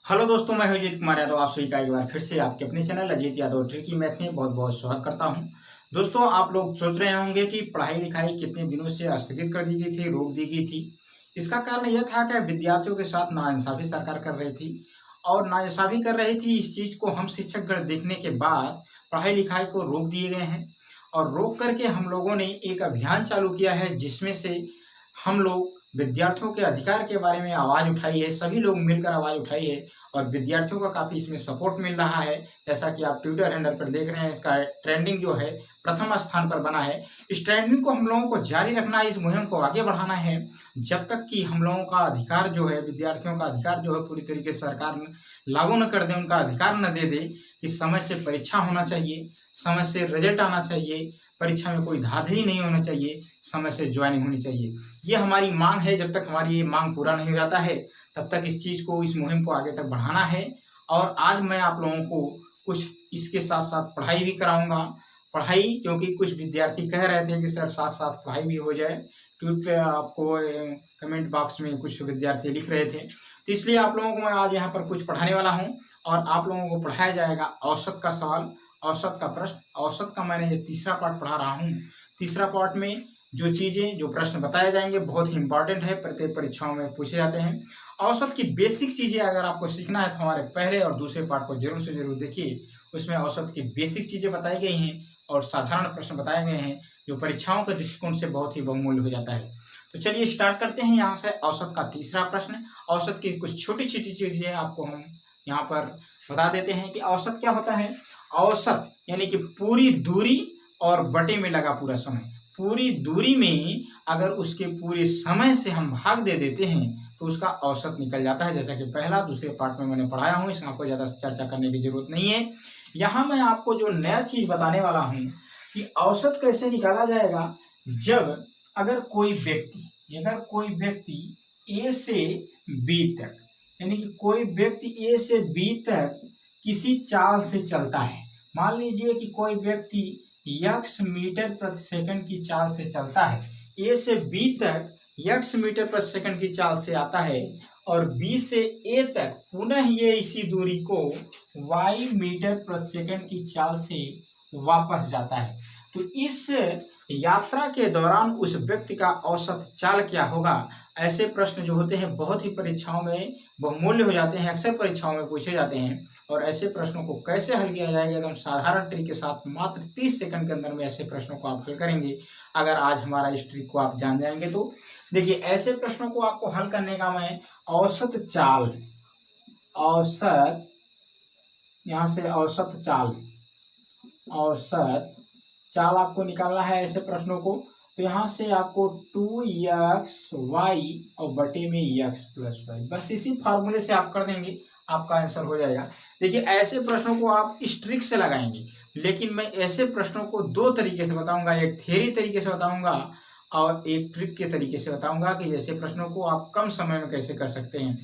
Hello दोस्तों, मैं हूं अजीत कुमार यादव। आप सभी का एक बार फिर से आपके अपने channel Ajit Yadav tricky math में बहुत बहुत स्वागत करता हूं। दोस्तों, आप लोग सोच रहे होंगे कि पढ़ाई लिखाई कितने दिनों से स्थगित कर दी गई थी, रोक दी गई थी। इसका कारण यह था कि विद्यार्थियों के साथ नाइंसाफी सरकार कर रही थी और नाइंसाफी कर रही थी। इस चीज़ को हम शिक्षकगण देखने के बाद पढ़ाई लिखाई को रोक दिए गए हैं और रोक करके हम लोगों ने एक अभियान चालू किया है, जिसमें से हम लोग विद्यार्थियों के अधिकार के बारे में आवाज़ उठाई है। सभी लोग मिलकर आवाज़ उठाई है और विद्यार्थियों का काफ़ी इसमें सपोर्ट मिल रहा है। जैसा कि आप ट्विटर हैंडल पर देख रहे हैं, इसका ट्रेंडिंग जो है प्रथम स्थान पर बना है। इस ट्रेंडिंग को हम लोगों को जारी रखना है, इस मुहिम को आगे बढ़ाना है, जब तक कि हम लोगों का अधिकार जो है, विद्यार्थियों का अधिकार जो है पूरी तरीके से सरकार लागू न कर दे, उनका अधिकार न दे दे कि समय से परीक्षा होना चाहिए, समय से रिजल्ट आना चाहिए, परीक्षा में कोई धांधली नहीं होना चाहिए, समय से ज्वाइनिंग होनी चाहिए। ये हमारी मांग है। जब तक हमारी ये मांग पूरा नहीं हो जाता है, तब तक इस चीज़ को, इस मुहिम को आगे तक बढ़ाना है। और आज मैं आप लोगों को कुछ इसके साथ साथ पढ़ाई भी कराऊंगा। पढ़ाई, क्योंकि कुछ विद्यार्थी कह रहे थे कि सर साथ साथ पढ़ाई भी हो जाए। ट्वीट पे आपको कमेंट बॉक्स में कुछ विद्यार्थी लिख रहे थे, तो इसलिए आप लोगों को मैं आज यहाँ पर कुछ पढ़ाने वाला हूँ और आप लोगों को पढ़ाया जाएगा औसत का सवाल, औसत का प्रश्न। औसत का मैंने ये तीसरा पार्ट पढ़ा रहा हूँ। तीसरा पार्ट में जो चीज़ें, जो प्रश्न बताए जाएंगे बहुत ही इंपॉर्टेंट है, प्रत्येक परीक्षाओं में पूछे जाते हैं। औसत की बेसिक चीज़ें अगर आपको सीखना है तो हमारे पहले और दूसरे पार्ट को जरूर से जरूर देखिए। उसमें औसत की बेसिक चीज़ें बताई गई हैं और साधारण प्रश्न बताए गए हैं, जो परीक्षाओं के दृष्टिकोण से बहुत ही बहुमूल्य हो जाता है। तो चलिए स्टार्ट करते हैं यहाँ से। औसत का तीसरा प्रश्न। औसत की कुछ छोटी छोटी चीज़ें आपको हम यहाँ पर बता देते हैं कि औसत क्या होता है। औसत यानी कि पूरी दूरी और बटे में लगा पूरा समय। पूरी दूरी में अगर उसके पूरे समय से हम भाग दे देते हैं तो उसका औसत निकल जाता है। जैसा कि पहला दूसरे पार्ट में मैंने पढ़ाया हूँ, इसमें आपको ज़्यादा चर्चा करने की जरूरत नहीं है। यहाँ मैं आपको जो नया चीज़ बताने वाला हूँ कि औसत कैसे निकाला जाएगा। जब अगर कोई व्यक्ति ए से बी तक, यानी कि कोई व्यक्ति ए से बी तक किसी चाल से चलता है। मान लीजिए कि कोई व्यक्ति x मीटर प्रति सेकंड की चाल से चलता है, ए से बी तक x मीटर प्रति सेकंड की चाल से आता है और b से a तक पुनः ये इसी दूरी को y मीटर प्रति सेकंड की चाल से वापस जाता है। तो इस यात्रा के दौरान उस व्यक्ति का औसत चाल क्या होगा। ऐसे प्रश्न जो होते हैं बहुत ही परीक्षाओं में बहुमूल्य हो जाते हैं, अक्सर परीक्षाओं में पूछे जाते हैं। और ऐसे प्रश्नों को कैसे हल किया जाएगा, एकदम साधारण ट्रिक के साथ मात्र 30 सेकंड के अंदर में ऐसे प्रश्नों को आप हल करेंगे। अगर आज हमारा इस ट्रिक को आप जान जाएंगे तो देखिए, ऐसे प्रश्नों को आपको हल करने का मैं औसत चाल, औसत, यहाँ से औसत चाल आपको निकालना है ऐसे प्रश्नों को। तो यहाँ से आपको 2xy और बटे में x प्लस y, बस इसी फार्मूले से आप कर देंगे, आपका आंसर हो जाएगा। देखिए, ऐसे प्रश्नों को आप इस ट्रिक से लगाएंगे, लेकिन मैं ऐसे प्रश्नों को दो तरीके से बताऊंगा। एक थ्योरी तरीके से बताऊंगा और एक ट्रिक के तरीके से बताऊंगा कि ऐसे प्रश्नों को आप कम समय में कैसे कर सकते हैं।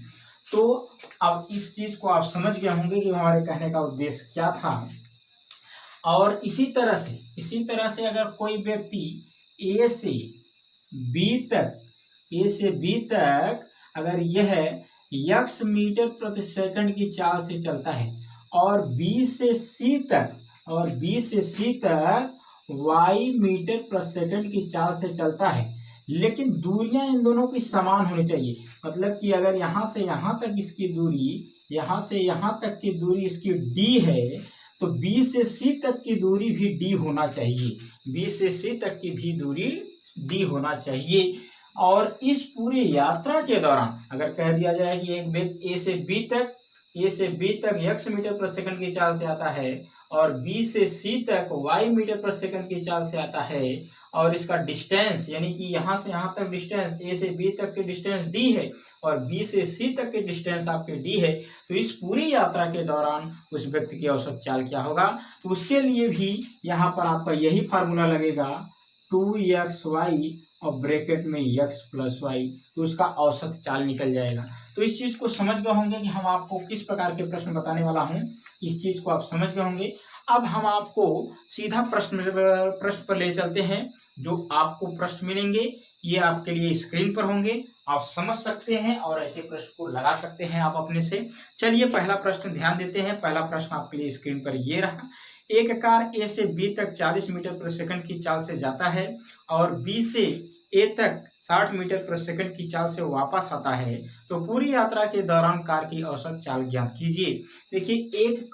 तो अब इस चीज को आप समझ गए होंगे कि हमारे कहने का उद्देश्य क्या था। और इसी तरह से अगर कोई व्यक्ति ए से बी तक अगर यह x मीटर प्रति सेकंड की चाल से चलता है और B से C तक y मीटर प्रति सेकंड की चाल से चलता है, लेकिन दूरियां इन दोनों की समान होनी चाहिए। मतलब कि अगर यहाँ से यहाँ तक इसकी दूरी, यहाँ से यहाँ तक की दूरी इसकी d है, तो B से C तक की दूरी भी D होना चाहिए। B से C तक की भी दूरी D होना चाहिए। और इस पूरी यात्रा के दौरान अगर कह दिया जाए कि एक व्यक्ति ए से बी तक x मीटर प्रति सेकंड की चाल से आता है और B से C तक y मीटर प्रति सेकंड की चाल से आता है, और इसका डिस्टेंस यानी कि यहाँ से यहाँ तक डिस्टेंस, ए से बी तक की डिस्टेंस d है और B से C तक की डिस्टेंस आपके d है, तो इस पूरी यात्रा के दौरान उस व्यक्ति की औसत चाल क्या होगा। तो उसके लिए भी यहाँ पर आपका यही फार्मूला लगेगा, 2xy और ब्रैकेट में x प्लस y, तो उसका औसत चाल निकल जाएगा। तो इस चीज़ को समझ गए होंगे कि हम आपको किस प्रकार के प्रश्न बताने वाला हूँ। इस चीज़ को आप समझ गए होंगे। अब हम आपको सीधा प्रश्न पर ले चलते हैं। जो आपको प्रश्न मिलेंगे ये आपके लिए स्क्रीन पर होंगे, आप समझ सकते हैं और ऐसे प्रश्न को लगा सकते हैं आप अपने से। चलिए पहला प्रश्न ध्यान देते हैं। पहला प्रश्न आपके लिए स्क्रीन पर ये रहा। एक कार ए से बी तक 40 मीटर प्रति सेकंड की चाल से जाता है और बी से ए तक 60 मीटर प्रति सेकंड की चाल से वापस आता है, तो पूरी यात्रा के दौरान कार की औसत चाल ज्ञात कीजिए। देखिए एक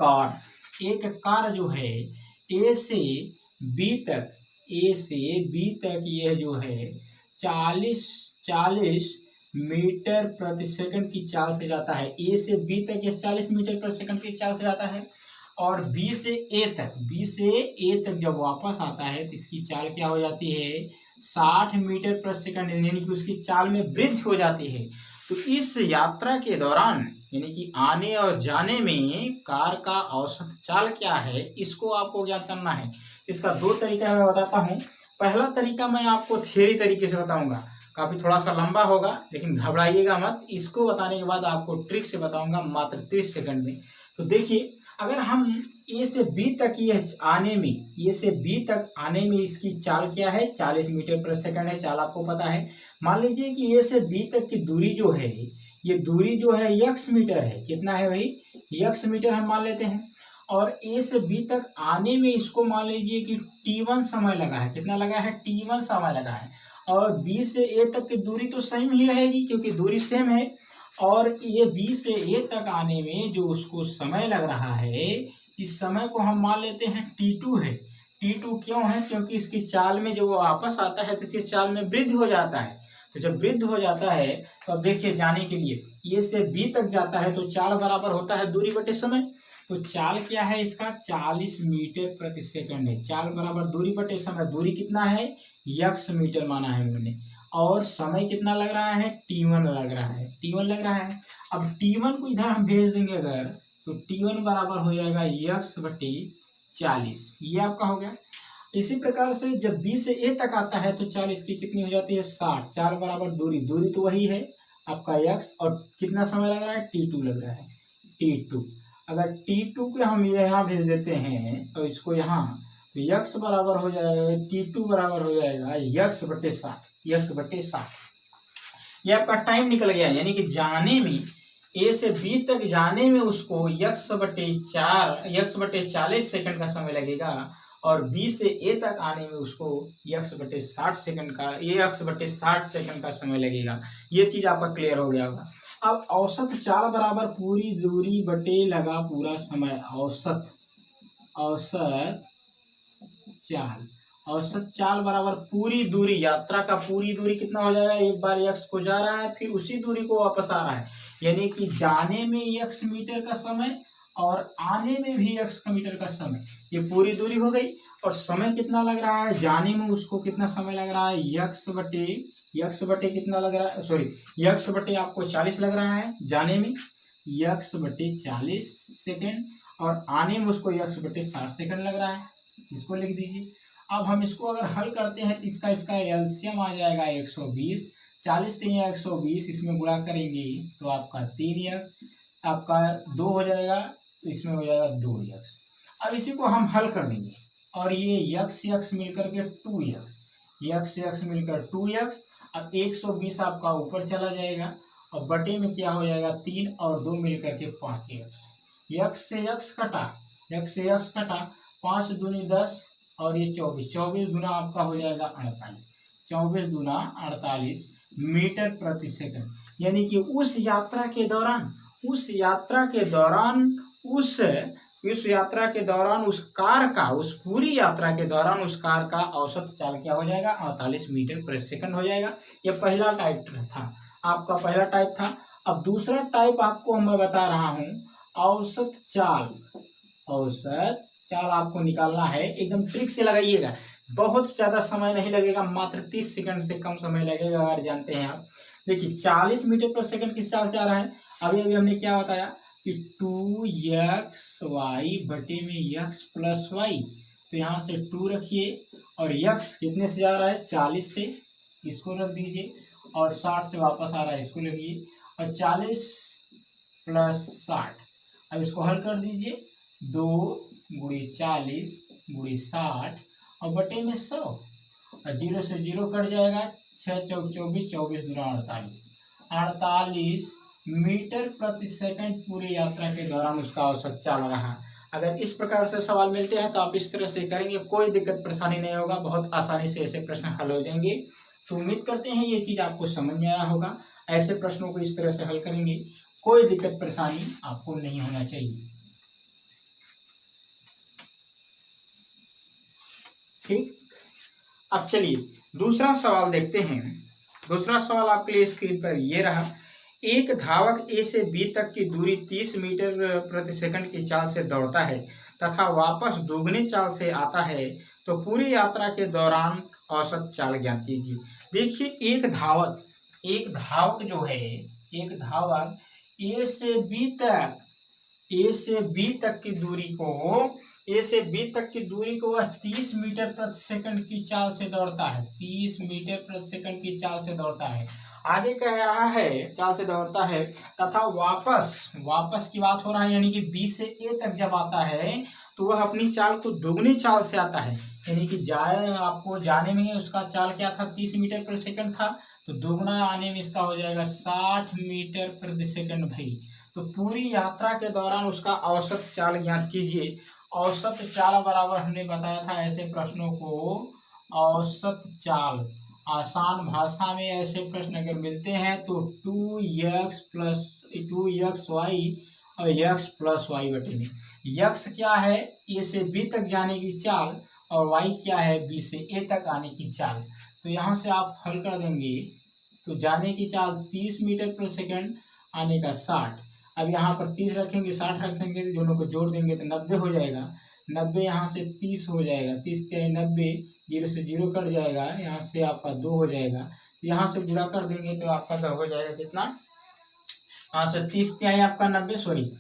कार जो है ए से बी तक, ए से बी तक यह जो है 40 मीटर प्रति सेकंड की चाल से जाता है। ए से बी तक यह 40 मीटर प्रति सेकंड की चाल से जाता है और बी से ए तक जब वापस आता है तो इसकी चाल क्या हो जाती है, 60 मीटर प्रति सेकंड, यानी कि उसकी चाल में वृद्धि हो जाती है। तो इस यात्रा के दौरान यानी कि आने और जाने में कार का औसत चाल क्या है, इसको आपको ज्ञात करना है। इसका दो तरीका मैं बताता हूँ। पहला तरीका मैं आपको थियरी तरीके से बताऊंगा, काफी थोड़ा सा लंबा होगा लेकिन घबराइएगा मत। इसको बताने के बाद आपको ट्रिक से बताऊंगा मात्र 30 सेकंड में। तो देखिए, अगर हम ए से बी तक आने में इसकी चाल क्या है, 40 मीटर प्रति सेकंड है, चाल आपको पता है। मान लीजिए कि ए से बी तक की दूरी जो है, ये दूरी जो है x मीटर है। कितना है भाई, x मीटर हम मान लेते हैं। और ए से बी तक आने में इसको मान लीजिए कि t1 समय लगा है। कितना लगा है, t1 समय लगा है। और बी से ए तक की दूरी तो सेम ही रहेगी क्योंकि दूरी सेम है। और ये बी से ए तक आने में जो उसको समय लग रहा है, इस समय को हम मान लेते हैं t2 है। t2 क्यों है, क्योंकि इसकी चाल में जो वो वापस आता है तो इसकी चाल में वृद्धि हो जाता है। तो जब वृद्धि हो जाता है तो अब देखिए, जाने के लिए ए से बी तक जाता है तो चाल बराबर होता है दूरी बटे समय। तो चाल क्या है इसका, 40 मीटर प्रति सेकंड है। चाल बराबर दूरी बटे समय। दूरी कितना है, x मीटर माना है हमने। और समय कितना लग रहा है, t1 लग रहा है। अब t1 को इधर हम भेज देंगे अगर, तो t1 बराबर हो जाएगा x बटे 40। ये आपका हो गया। इसी प्रकार से जब b से a तक आता है तो 40 की कितनी हो जाती है, 60। चाल बराबर दूरी तो वही है आपका x, और कितना समय लग रहा है, t2 लग रहा है, t2। अगर t2 को हम यहाँ भेज देते हैं तो इसको यहाँ, तो x बराबर हो जाएगा, t2 बराबर हो जाएगा x बटे 60। ये आपका टाइम निकल गया, यानी कि जाने में ए से बी तक जाने में उसको x बटे 40 सेकंड का समय लगेगा और बी से ए तक आने में उसको x बटे 60 सेकंड का समय लगेगा। ये चीज आपका क्लियर हो गया होगा। अब औसत चाल बराबर पूरी दूरी बटे लगा पूरा समय। औसत चाल बराबर पूरी दूरी, यात्रा का पूरी दूरी कितना हो जाएगा, एक बार x को जा रहा है फिर उसी दूरी को वापस आ रहा है, यानी कि जाने में x मीटर का समय और आने में भी x मीटर का समय। ये पूरी दूरी हो गई। और समय कितना लग रहा है, जाने में उसको कितना समय लग रहा है, x बटे कितना लग रहा है, सॉरी x बटे आपको 40 लग रहा है जाने में, x बटे 40 सेकेंड, और आने में उसको x बटे 60 सेकेंड लग रहा है। इसको लिख दीजिए। अब हम इसको अगर हल करते हैं तो इसका एलसीएम आ जाएगा 120। 40 3 120, इसमें गुणा करेंगे तो आपका 3x, आपका 2 हो जाएगा, तो इसमें हो जाएगा 2x। अब इसी को हम हल कर देंगे और ये x मिलकर के 2x मिलकर 2x। अब 120 आपका ऊपर चला जाएगा और बटे में क्या हो जाएगा, 3 और 2 मिलकर के 5x। x से x कटा, 5 दूनी 10 और ये 24 गुना आपका हो जाएगा 48। 24 गुना 48 मीटर प्रति सेकंड, यानी कि उस यात्रा के दौरान उस पूरी यात्रा के दौरान उस कार का औसत चाल क्या हो जाएगा, 48 मीटर प्रति सेकंड हो जाएगा। ये पहला टाइप था, आपका पहला टाइप था। अब दूसरा टाइप आपको मैं बता रहा हूँ, औसत चाल आपको निकालना है। एकदम ट्रिक से लगाइएगा, बहुत ज्यादा समय नहीं लगेगा, मात्र 30 सेकंड से कम समय लगेगा अगर जानते हैं आप। देखिए 40 मीटर प्रति सेकंड किस चाल से आ रहा है, अभी हमने क्या बताया कि 2xy बटे में x प्लस वाई। तो यहाँ से 2 रखिए और x कितने से जा रहा है, 40 से, इसको रख दीजिए, और 60 से वापस आ रहा है, इसको लिखिए, और 40 प्लस 60। अब इसको हल कर दीजिए, 2 गुणी 40 गुणी 60 और बटे में 100, और 0 से 0 कट जाएगा, 6 चौक 24, 24 दूना 48, 48 मीटर प्रति सेकंड पूरी यात्रा के दौरान उसका औसत चाल रहा। अगर इस प्रकार से सवाल मिलते हैं तो आप इस तरह से करेंगे, कोई दिक्कत परेशानी नहीं होगा, बहुत आसानी से ऐसे प्रश्न हल हो जाएंगे। तो उम्मीद करते हैं ये चीज आपको समझ में आया होगा। ऐसे प्रश्नों को इस तरह से हल करेंगे, कोई दिक्कत परेशानी आपको नहीं होना चाहिए। ठीक, अब चलिए दूसरा सवाल देखते हैं। दूसरा सवाल आपके लिए स्क्रीन पर ये रहा। एक धावक ए से बी तक की दूरी 30 मीटर प्रति सेकंड की चाल से दौड़ता है तथा वापस दोगुनी चाल से आता है, तो पूरी यात्रा के दौरान औसत चाल ज्ञात कीजिए। देखिए एक धावक जो है, एक धावक ए से बी तक की दूरी को वह 30 मीटर प्रति सेकंड की चाल से दौड़ता है, 30 मीटर प्रति सेकंड की चाल से दौड़ता है। आगे कह रहा है चाल से दौड़ता है तथा वापस की बात हो रहा है, यानी कि बी से ए तक जब आता है तो वह अपनी चाल को दोगुनी चाल से आता है। यानी कि आपको जाने में उसका चाल क्या था, 30 मीटर प्रति सेकंड था, तो दोगुना आने में इसका हो जाएगा 60 मीटर प्रति सेकंड भाई। तो पूरी यात्रा के दौरान उसका औसत चाल ज्ञात कीजिए। औसत चाल बराबर हमने बताया था ऐसे प्रश्नों को औसत चाल। आसान भाषा में ऐसे प्रश्न अगर मिलते हैं तो 2xy और x प्लस वाई बटे में। x क्या है, ए से बी तक जाने की चाल, और y क्या है, बी से ए तक आने की चाल। तो यहाँ से आप हल कर देंगे तो जाने की चाल 30 मीटर प्रति सेकंड, आने का 60। अब यहाँ पर 30 रखेंगे, 60 रखेंगे, तो दोनों को जोड़ देंगे तो 90 हो जाएगा। 90 यहाँ से 30 हो जाएगा, 30 के 90, 0 से 0 कट जाएगा, यहाँ से आपका 2 हो जाएगा। यहाँ से गुणा कर देंगे तो आपका तो हो जाएगा कितना, यहाँ से 30 तिहाई आपका 90, सॉरी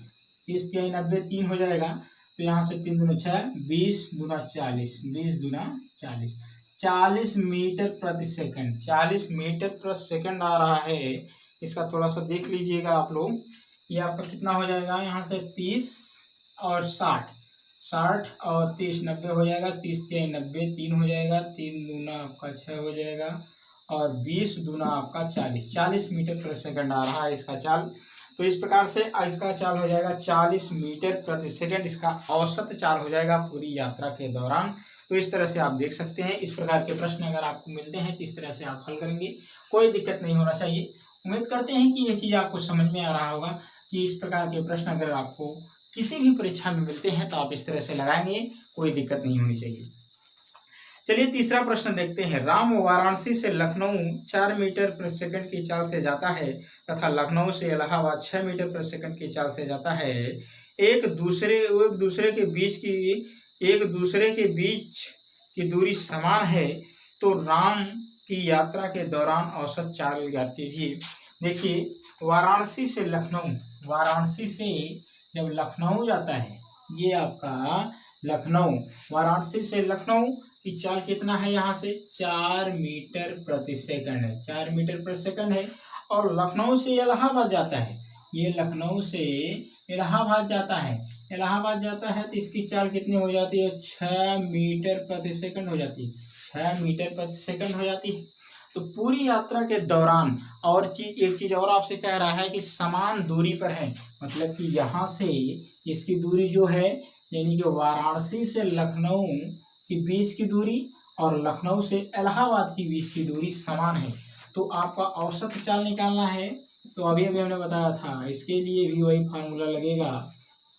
30 तिहाई 90, 3 हो जाएगा। तो यहाँ से 3 दूना 6, 20 दूना 40, 20 दूना 40, 40 मीटर प्रति सेकंड, 40 मीटर प्रति सेकंड आ रहा है। इसका थोड़ा सा देख लीजिएगा आप लोग, ये आपका कितना हो जाएगा, यहाँ से 30 और 60 और 30, 90 हो जाएगा, 30 के 90, 3 हो जाएगा, 3 दूना आपका 6 हो जाएगा, और 20 दूना आपका 40 मीटर प्रति सेकंड आ रहा है इसका चाल। तो इस प्रकार से इसका चाल हो जाएगा 40 मीटर प्रति सेकंड, इसका औसत चाल हो जाएगा पूरी यात्रा के दौरान। तो इस तरह से आप देख सकते हैं, इस प्रकार के प्रश्न अगर आपको मिलते हैं तो इस तरह से आप हल करेंगे, कोई दिक्कत नहीं होना चाहिए। उम्मीद करते हैं कि ये चीज़ आपको समझ में आ रहा होगा कि इस प्रकार के प्रश्न अगर आपको किसी भी परीक्षा में मिलते हैं तो आप इस तरह से लगाएंगे, कोई दिक्कत नहीं होनी चाहिए। चलिए तीसरा प्रश्न देखते हैं। राम वाराणसी से लखनऊ 4 मीटर प्रति सेकंड की चाल से जाता है तथा लखनऊ से इलाहाबाद 6 मीटर प्रति सेकंड की चाल से जाता है। एक दूसरे के बीच की दूरी समान है, तो राम की यात्रा के दौरान औसत चाल ज्ञात कीजिए। देखिए वाराणसी से जब लखनऊ जाता है, ये आपका लखनऊ, वाराणसी से लखनऊ की चाल कितना है, यहाँ से 4 मीटर प्रति सेकंड है, 4 मीटर प्रति सेकंड है। और लखनऊ से इलाहाबाद जाता है, ये लखनऊ से इलाहाबाद जाता है तो इसकी चाल कितनी हो जाती है, 6 मीटर प्रति सेकंड हो जाती है, 6 मीटर प्रति सेकंड हो जाती है। तो पूरी यात्रा के दौरान एक चीज और आपसे कह रहा है कि समान दूरी पर है, मतलब कि यहाँ से इसकी दूरी जो है, यानी कि वाराणसी से लखनऊ के बीच की दूरी और लखनऊ से इलाहाबाद के बीच की दूरी समान है। तो आपका औसत चाल निकालना है, तो अभी हमने बताया था, इसके लिए भी वही फार्मूला लगेगा,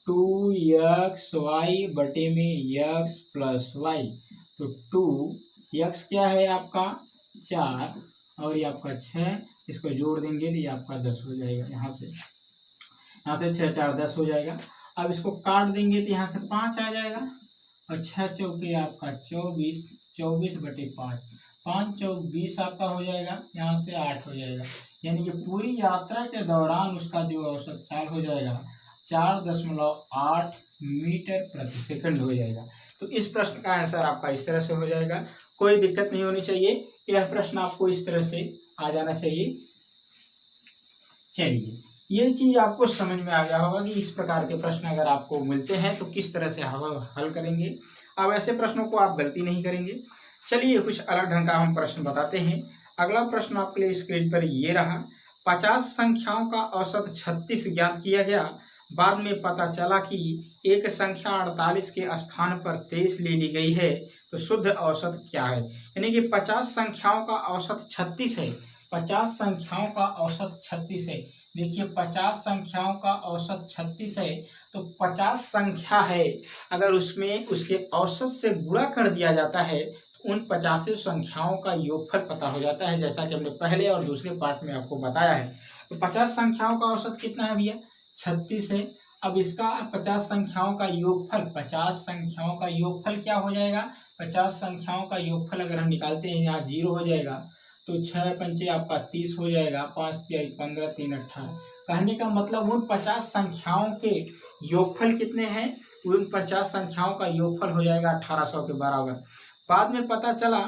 2xy बटे में x प्लस वाई। तो 2x क्या है आपका 4 और ये आपका 6, इसको जोड़ देंगे तो ये आपका 10 हो जाएगा। यहाँ से 6 4 10 हो जाएगा। अब इसको काट देंगे तो यहाँ से 5 आ जाएगा, और 6 चौके आपका 24, 24 बटे 5, 5 चौक 20 आपका हो जाएगा, यहाँ से 8 हो जाएगा। यानी कि पूरी यात्रा के दौरान उसका जो औसत चाल हो जाएगा 4.8 मीटर प्रति सेकंड हो जाएगा। तो इस प्रश्न का आंसर आपका इस तरह से हो जाएगा, कोई दिक्कत नहीं होनी चाहिए, यह प्रश्न आपको इस तरह से आ जाना चाहिए। चलिए ये चीज आपको समझ में आ गया होगा कि इस प्रकार के प्रश्न अगर आपको मिलते हैं तो किस तरह से हल करेंगे। अब ऐसे प्रश्नों को आप गलती नहीं करेंगे। चलिए कुछ अलग ढंग का हम प्रश्न बताते हैं। अगला प्रश्न आपके लिए स्क्रीन पर ये रहा, 50 संख्याओं का औसत 36 ज्ञात किया गया। बाद में पता चला कि एक संख्या 48 के स्थान पर 23 ले ली गई है, तो शुद्ध औसत क्या है। यानी कि 50 संख्याओं का औसत 36 है। 50 संख्याओं का औसत 36 है। देखिए 50 संख्याओं का औसत 36 है, तो 50 संख्या है, अगर उसमें उसके औसत से गुणा कर दिया जाता है तो उन 50 संख्याओं का योगफल पता हो जाता है, जैसा कि हमने पहले और दूसरे पार्ट में आपको बताया है। तो 50 संख्याओं का औसत कितना है भैया, 36 है। अब इसका 50 संख्याओं का योगफल, 50 संख्याओं का योगफल क्या हो जाएगा, 50 संख्याओं का योगफल अगर हम निकालते हैं, यहाँ 0 हो जाएगा, तो 6 पंचे आपका 30 हो जाएगा, 5 तिहाई 15, 3 18। कहने का मतलब उन 50 संख्याओं के योगफल कितने हैं, उन 50 संख्याओं का योगफल हो जाएगा 1800 के बराबर। बाद में पता चला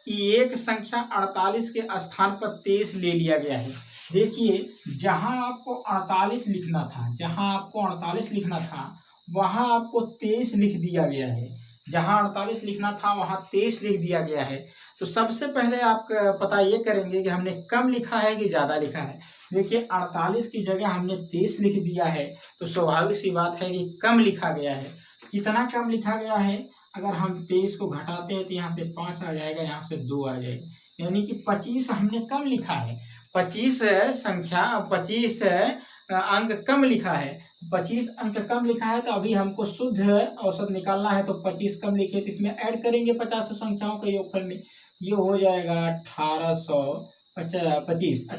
कि एक संख्या 48 के स्थान पर 23 ले लिया गया है। देखिए जहां आपको 48 लिखना था, जहां आपको 48 लिखना था वहां आपको 23 लिख दिया गया है। जहां 48 लिखना था वहां 23 लिख दिया गया है। तो सबसे पहले आप पता ये करेंगे कि हमने कम लिखा है कि ज़्यादा लिखा है। देखिए 48 की जगह हमने 23 लिख दिया है, तो स्वाभाविक सी बात है कि कम लिखा गया है। कितना कम लिखा गया है, अगर हम 23 को घटाते हैं तो यहाँ से 5 आ जाएगा, यहाँ से 2 आ जाएगा, यानी कि 25 हमने कम लिखा है। 25 संख्या 25 अंक कम लिखा है। 25 अंक कम लिखा है, तो अभी हमको शुद्ध औसत निकालना है। तो 25 कम लिखे तो इसमें ऐड करेंगे 50 संख्याओं के योगफल में, ये हो जाएगा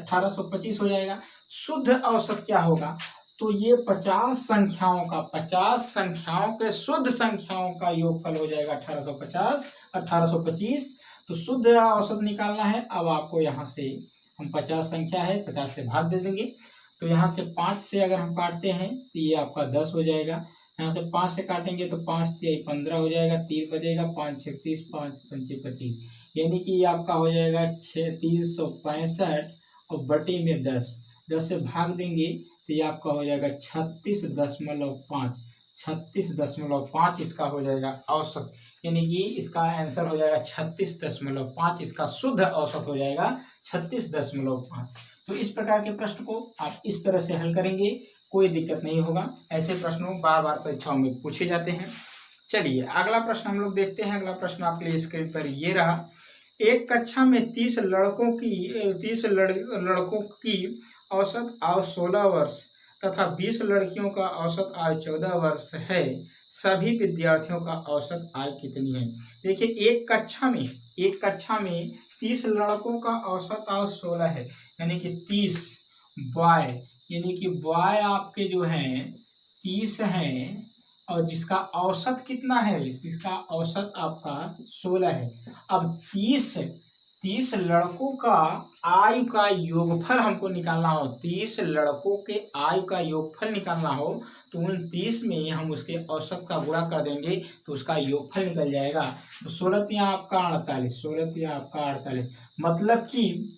1825 हो जाएगा। शुद्ध औसत क्या होगा, तो ये 50 संख्याओं का 50 संख्याओं के शुद्ध संख्याओं का योगफल हो जाएगा 1825। तो शुद्ध औसत निकालना है। अब आपको यहाँ से हम 50 संख्या है, 50 से भाग दे देंगे, तो यहाँ से 5 से अगर हम काटते हैं तो ये आपका 10 हो जाएगा। यहाँ से 5 से काटेंगे तो 5 तिहाई 15 हो जाएगा, 3 बचेगा, 5 छः 30, 5 पंचे 25, यानी कि ये आपका हो जाएगा 365 और बटे में 10 से भाग देंगे तो ये आपका हो जाएगा 36.5। 36.5 इसका हो जाएगा औसत, यानी कि इसका आंसर हो जाएगा 36.5। इसका शुद्ध औसत हो जाएगा 36.5। तो इस प्रकार के प्रश्न को आप इस तरह से हल करेंगे, कोई दिक्कत नहीं होगा। ऐसे प्रश्नों बार बार परीक्षाओं में पूछे जाते हैं। चलिए अगला प्रश्न हम लोग देखते हैं। अगला प्रश्न आपके लिए स्क्रीन पर ये रहा, एक कक्षा में 30 लड़कों की औसत आयु 16 वर्ष तथा 20 लड़कियों का औसत आयु 14 वर्ष है। सभी विद्यार्थियों का औसत आयु कितनी है। देखिए एक कक्षा में 30 लड़कों का औसत आयु 16 है, यानी कि 30 बॉय, यानी कि बॉय आपके जो हैं 30 हैं, और जिसका औसत कितना है, जिसका औसत आपका 16 है। अब 30 लड़कों का आयु का योगफल हमको निकालना हो, 30 लड़कों के आयु का योगफल निकालना हो, तो उन 30 में हम उसके औसत का गुणा कर देंगे तो उसका योगफल निकल जाएगा। तो 16 तिया आपका 48, 16 तिया आपका 48,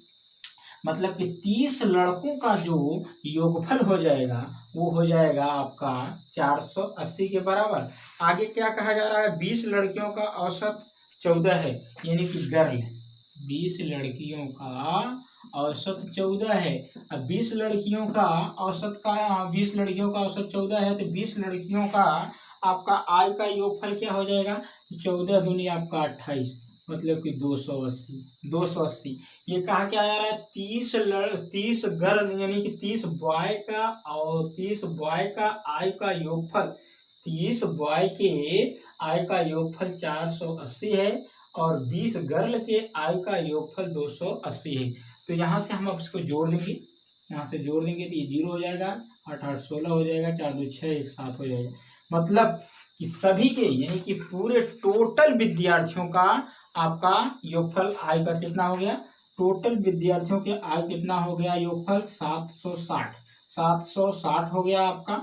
मतलब कि 30 लड़कों का जो योगफल हो जाएगा वो हो जाएगा आपका 480 के बराबर। आगे क्या कहा जा रहा है, 20 लड़कियों का औसत 14 है, यानी कि गर्ल 20 लड़कियों का औसत 14 है। अब 20 लड़कियों का औसत 14 है, तो 20 लड़कियों का आपका आयु का योगफल क्या हो जाएगा, 14 दूनी आपका 28, मतलब कि 280। ये कहा क्या जा रहा है, 30 गर्ल यानी कि 30 बॉय का और 30 बॉय का आयु का योगफल, 30 बॉय के आयु का योगफल 480 है और 20 गर्ल के आयु का योगफल 280 है। तो यहाँ से हम अब इसको जोड़ देंगे, यहाँ से जोड़ देंगे तो ये 0 हो जाएगा, 8 8 16 हो जाएगा, 4 2 6 1 7 हो जाएगा। मतलब कि सभी के यानी कि पूरे टोटल विद्यार्थियों का आपका योगफल आयु का कितना हो गया, टोटल विद्यार्थियों के आयु कितना हो गया, योगफल 760 हो गया आपका।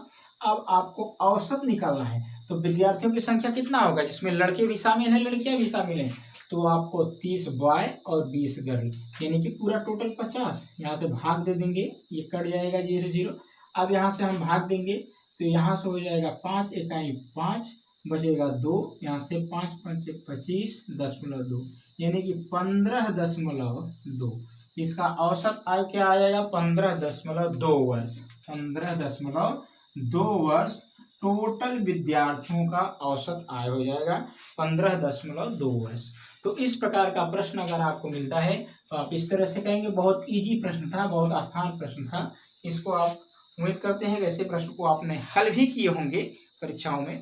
अब आपको औसत निकालना है, तो विद्यार्थियों की संख्या कितना होगा, जिसमें लड़के भी शामिल हैं लड़कियां भी शामिल हैं, तो आपको 30 बॉय और 20 गर्ल, यानी कि पूरा टोटल 50। यहाँ से भाग दे देंगे, ये कट जाएगा 0 0। अब यहाँ से हम भाग देंगे तो यहाँ से हो जाएगा 5 इकाई 5 बचेगा 2, यहाँ से 5 5 25.2, यानी कि 15.2, इसका औसत आयु क्या आ जाएगा 15.2 वर्ष। 15.2 वर्ष टोटल विद्यार्थियों का औसत आय हो जाएगा 15.2 वर्ष। तो इस प्रकार का प्रश्न अगर आपको मिलता है तो आप इस तरह से कहेंगे। बहुत इजी प्रश्न था, बहुत आसान प्रश्न था। इसको आप उम्मीद करते हैं कि ऐसे प्रश्न को आपने हल भी किए होंगे परीक्षाओं में।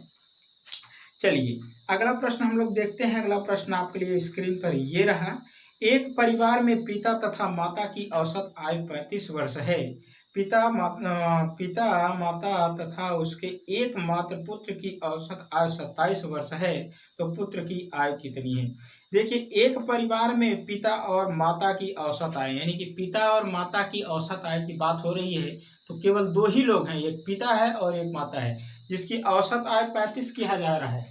चलिए अगला प्रश्न हम लोग देखते हैं। अगला प्रश्न आपके लिए स्क्रीन पर ये रहा। एक परिवार में पिता तथा माता की औसत आयु 35 वर्ष है। पिता माता तथा उसके एकमात्र पुत्र की औसत आयु 27 वर्ष है। तो पुत्र की आयु कितनी है? देखिए, एक परिवार में पिता और माता की औसत आयु, यानी कि पिता और माता की औसत आयु की बात हो रही है, तो केवल दो ही लोग हैं, एक पिता है और एक माता है, जिसकी औसत आयु 35 किया जा रहा है,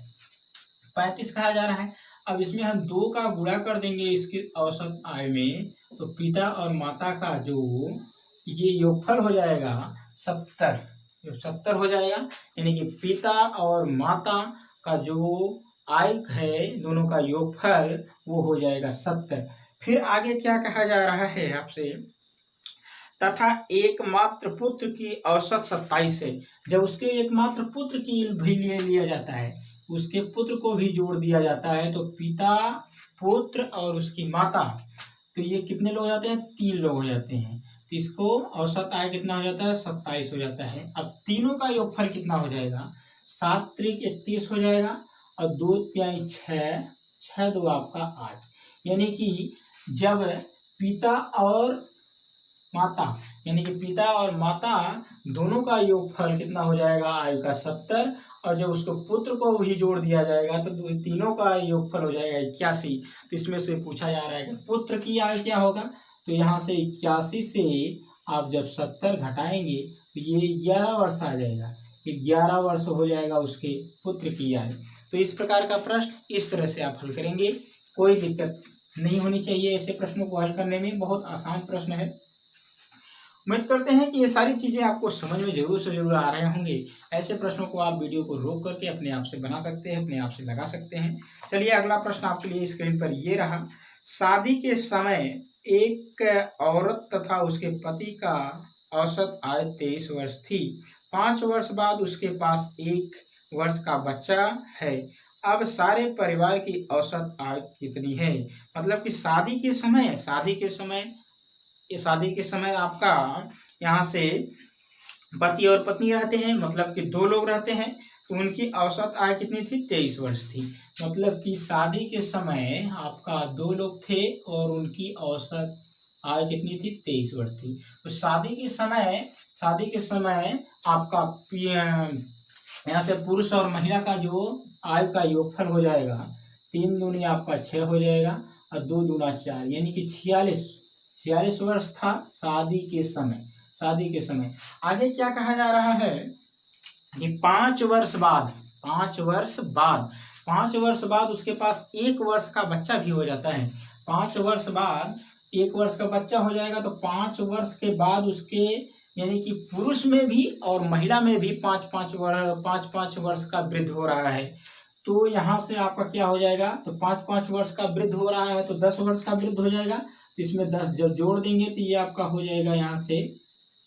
35 कहा जा रहा है। अब इसमें हम 2 का गुणा कर देंगे इसकी औसत आय में, तो पिता और माता का जो ये योगफल हो जाएगा 70, 70 हो जाएगा। यानी कि पिता और माता का जो आय है दोनों का योगफल वो हो जाएगा 70। फिर आगे क्या कहा जा रहा है आपसे, तथा एकमात्र पुत्र की औसत 27 है। जब उसके एकमात्र पुत्र की भी ले लिया जाता है, उसके पुत्र को भी जोड़ दिया जाता है, तो पिता, पुत्र और उसकी माता, तो ये कितने लोग हो जाते हैं? 3 लोग हो जाते हैं। तो इसको औसत आय कितना हो जाता है? 27 हो जाता है। अब तीनों का योगफल कितना हो जाएगा? 7 त्रिक 31 हो जाएगा और 2 तिहाई 6, 6 2 आपका 8। यानी कि जब पिता और माता, यानी कि पिता और माता दोनों का योगफल कितना हो जाएगा? आयु का 70। और जब उसको पुत्र को भी जोड़ दिया जाएगा तो तीनों का योगफल हो जाएगा 81। तो इसमें से पूछा जा रहा है कि पुत्र की आयु क्या होगा? तो यहाँ से 81 से आप जब 70 घटाएंगे तो ये 11 वर्ष आ जाएगा। 11 वर्ष हो जाएगा उसके पुत्र की आयु। तो इस प्रकार का प्रश्न इस तरह से आप हल करेंगे, कोई दिक्कत नहीं होनी चाहिए ऐसे प्रश्नों को हल करने में। बहुत आसान प्रश्न है। उम्मीद करते हैं कि ये सारी चीजें आपको समझ में जरूर से जरूर आ रहे होंगे। ऐसे प्रश्नों को आप वीडियो को रोक करके अपने आप से बना सकते हैं, अपने आप से लगा सकते हैं। चलिए अगला प्रश्न आपके लिए स्क्रीन पर ये रहा। शादी के समय एक औरत तथा उसके पति का औसत आयु 23 वर्ष थी। 5 वर्ष बाद उसके पास 1 वर्ष का बच्चा है। अब सारे परिवार की औसत आयु कितनी है? मतलब कि शादी के समय आपका यहाँ से पति और पत्नी रहते हैं, मतलब कि 2 लोग रहते हैं, तो उनकी औसत आयु कितनी थी? 23 वर्ष थी। मतलब कि शादी के समय आपका 2 लोग थे और उनकी औसत आयु कितनी थी? 23 वर्ष थी। तो शादी के समय आपका यहाँ से पुरुष और महिला का जो आयु का योगफल हो जाएगा, 3 दूनी आपका 6 हो जाएगा और 2 दूना 4, यानी कि 46 वर्ष था शादी के समय। आगे क्या कहा जा रहा है कि 5 वर्ष बाद उसके पास 1 वर्ष का बच्चा भी हो जाता है। 5 वर्ष बाद 1 वर्ष का बच्चा हो जाएगा, तो 5 वर्ष के बाद उसके, यानी कि पुरुष में भी और महिला में भी 5 वर्ष का वृद्धि हो रहा है। तो यहाँ से आपका क्या हो जाएगा? तो 5 वर्ष का वृद्धि हो रहा है, तो 10 वर्ष का वृद्धि हो जाएगा। तो इसमें 10 जब जोड़ देंगे तो ये आपका हो जाएगा यहाँ से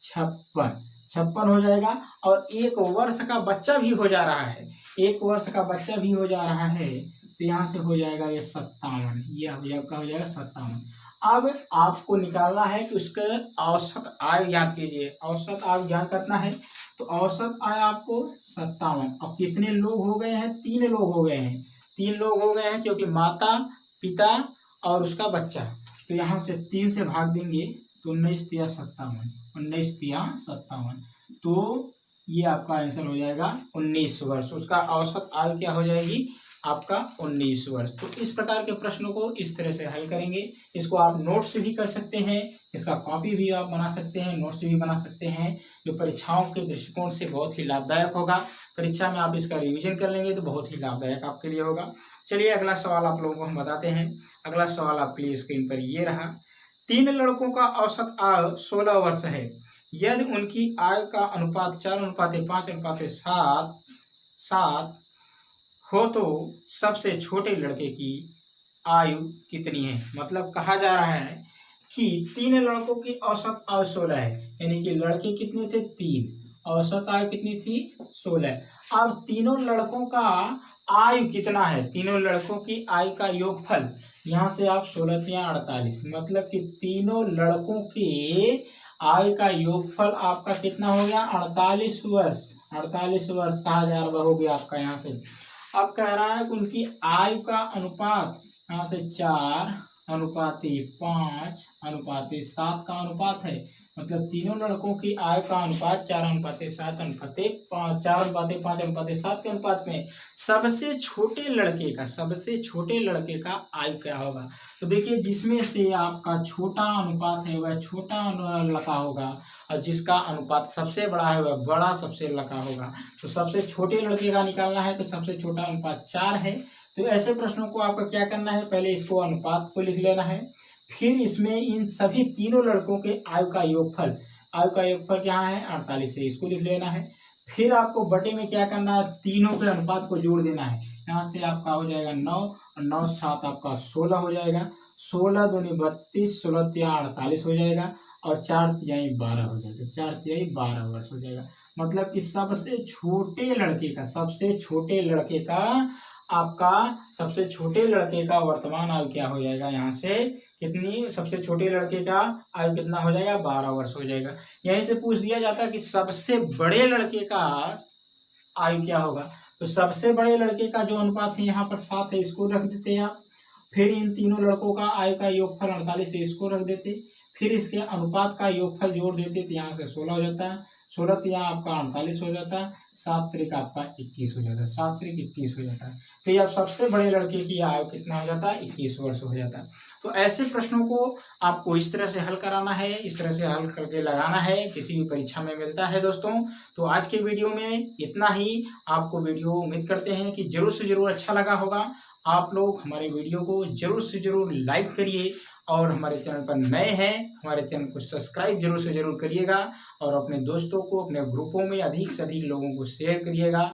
56 हो जाएगा। और 1 वर्ष का बच्चा भी हो जा रहा है, 1 वर्ष का बच्चा भी हो जा रहा है, तो यहाँ से हो जाएगा ये 57, ये आपका हो जाएगा 57। अब आपको निकालना है कि उसके औसत आयु ज्ञात कीजिए। औसत आयु ज्ञात करना है, तो औसत आयु आपको 57। अब कितने लोग हो गए हैं? 3 लोग हो गए हैं। 3 लोग हो गए हैं, क्योंकि माता, पिता और उसका बच्चा। तो यहाँ से 3 से भाग देंगे तो 19 तिया 57, तो ये आपका आंसर हो जाएगा 19 वर्ष। उसका औसत आयु क्या हो जाएगी? आपका 19 वर्ष। तो इस प्रकार के प्रश्नों को इस तरह से हल करेंगे। इसको आप नोट्स भी कर सकते हैं, इसका कॉपी भी आप बना सकते हैं, नोट्स भी बना सकते हैं, जो परीक्षाओं के दृष्टिकोण से बहुत ही लाभदायक होगा। परीक्षा में आप इसका रिवीजन कर लेंगे तो बहुत ही लाभदायक आपके लिए होगा। चलिए अगला सवाल आप लोगों को हम बताते हैं। अगला सवाल आपके लिए स्क्रीन पर ये रहा। 3 लड़कों का औसत आयु 16 वर्ष है। यदि उनकी आयु का अनुपात 4:5:7 हो तो सबसे छोटे लड़के की आयु कितनी है? मतलब कहा जा रहा है कि 3 लड़कों की औसत आयु 16 है, यानी कि लड़के कितने थे 3, औसत आयु कितनी थी 16। अब तीनों लड़कों का आयु कितना है, तीनों लड़कों की आयु का योगफल, यहाँ से आप 16 या 48, मतलब कि तीनों लड़कों के आयु का योगफल आपका कितना हो गया 48 वर्ष। 48 वर्ष कहा जा रहा हो गया आपका। यहाँ से अब कह रहा है कि उनकी आयु का अनुपात, यहाँ से 4:5:7 का अनुपात है, मतलब तीनों लड़कों की आयु का अनुपात 4:7:5 4:5:7 के अनुपात में सबसे छोटे लड़के का आयु क्या होगा। तो देखिए जिसमें से आपका छोटा अनुपात है वह छोटा लड़का होगा, और जिसका अनुपात सबसे बड़ा है वह बड़ा सबसे लड़का होगा। तो सबसे छोटे लड़के का निकालना है तो सबसे छोटा अनुपात 4 है। तो ऐसे प्रश्नों को आपका क्या करना है, पहले इसको अनुपात को लिख लेना है, फिर इसमें इन सभी तीनों लड़कों के आयु का योगफल क्या है 48 है, इसको लिख लेना है। फिर आपको बटे में क्या करना है, तीनों के अनुपात को जोड़ देना है। यहाँ से आपका हो जाएगा 9 और 9 7 आपका 16 हो जाएगा, 16 दूनी 32, 16 तिया 48 हो जाएगा, और 4 तिहाई 12 हो जाएगा, 4 तिहाई 12 वर्ष हो जाएगा। मतलब कि सबसे छोटे लड़के का वर्तमान आयु क्या हो जाएगा, यहाँ से कितनी, सबसे छोटे लड़के का आयु कितना हो जाएगा 12 वर्ष हो जाएगा। यहीं से पूछ दिया जाता है कि सबसे बड़े लड़के का आयु क्या होगा। तो सबसे बड़े लड़के का जो अनुपात है यहाँ पर 7 है, इसको रख देते हैं आप। फिर इन तीनों लड़कों का आयु का योगफल 48 है, इसको रख देते। फिर इसके अनुपात का योगफल जोड़ देते तो यहाँ से 16 हो जाता है, 16 यहाँ आपका 48 हो जाता है, 7 त्रिक आपका 21 हो जाता है, 7 त्रिक 21 हो जाता है। तो ये अब सबसे बड़े लड़के की आयु कितना हो जाता है 21 वर्ष हो जाता है। तो ऐसे प्रश्नों को आपको इस तरह से हल कराना है, इस तरह से हल करके लगाना है, किसी भी परीक्षा में मिलता है दोस्तों। तो आज के वीडियो में इतना ही। आपको वीडियो उम्मीद करते हैं कि जरूर से जरूर अच्छा लगा होगा। आप लोग हमारे वीडियो को जरूर से जरूर लाइक करिए, और हमारे चैनल पर नए हैं हमारे चैनल को सब्सक्राइब जरूर से जरूर करिएगा, और अपने दोस्तों को अपने ग्रुपों में अधिक से अधिक लोगों को शेयर करिएगा।